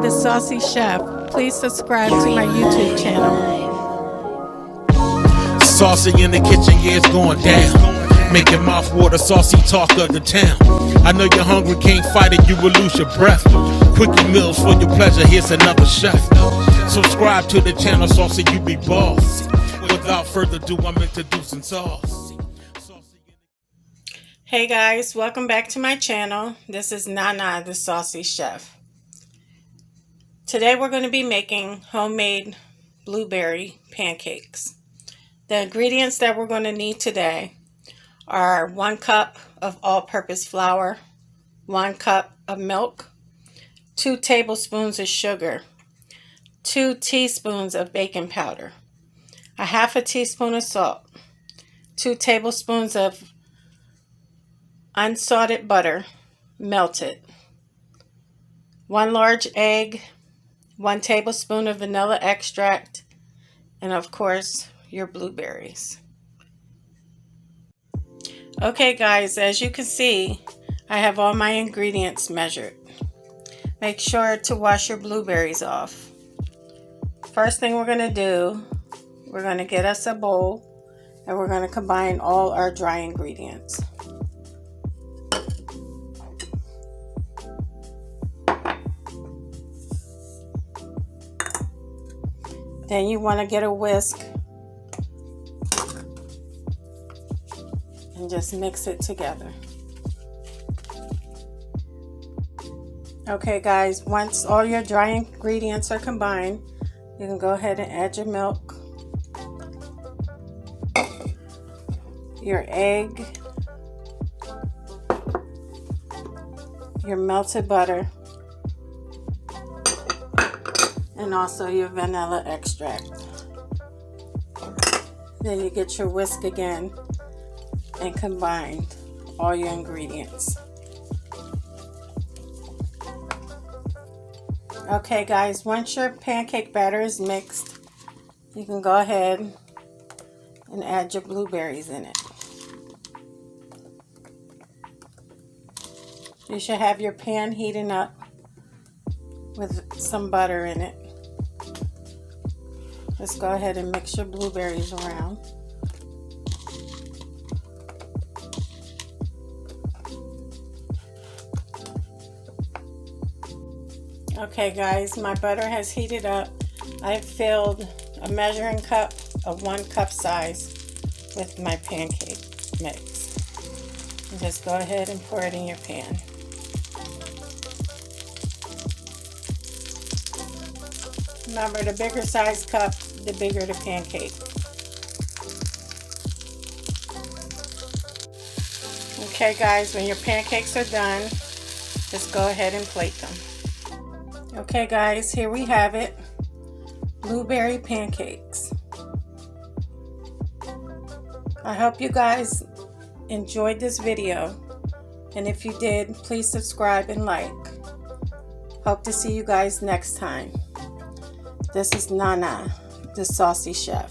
the Saucy Chef. Please subscribe to my YouTube channel. Saucy in the kitchen, yeah, it's going down. Making mouth water, saucy talk of the town. I know you're hungry, can't fight it, you will lose your breath. Quickie meals for your pleasure, here's another chef. Subscribe to the channel, Saucy, you be boss. Without further ado, I'm introducing Sauce. Hey guys, welcome back to my channel. This is Nana, the Saucy Chef. Today we're going to be making homemade blueberry pancakes. The ingredients that we're going to need today are 1 cup of all-purpose flour, 1 cup of milk, 2 tablespoons of sugar, 2 teaspoons of baking powder, a 1/2 teaspoon of salt, 2 tablespoons of unsalted butter, melted, 1 large egg, 1 tablespoon of vanilla extract, and of course, your blueberries. Okay guys, as you can see, I have all my ingredients measured. Make sure to wash your blueberries off. First thing we're going to do, we're going to get us a bowl and we're going to combine all our dry ingredients. Then you want to get a whisk and just mix it together. Okay guys, once all your dry ingredients are combined, you can go ahead and add your milk, your egg, your melted butter, and also your vanilla extract. Then you get your whisk again and combine all your ingredients. Okay guys, once your pancake batter is mixed, you can go ahead and add your blueberries in it. You should have your pan heating up with some butter in it. Just go ahead and mix your blueberries around. Okay guys, my butter has heated up. I've filled a measuring cup of 1 cup size with my pancake mix. And just go ahead and pour it in your pan. Remember, the bigger size cup, the bigger the pancake. Okay guys, when your pancakes are done, just go ahead and plate them. Okay guys, here we have it. Blueberry pancakes. I hope you guys enjoyed this video. And if you did, please subscribe and like. Hope to see you guys next time. This is Nana, the Saucy Chef.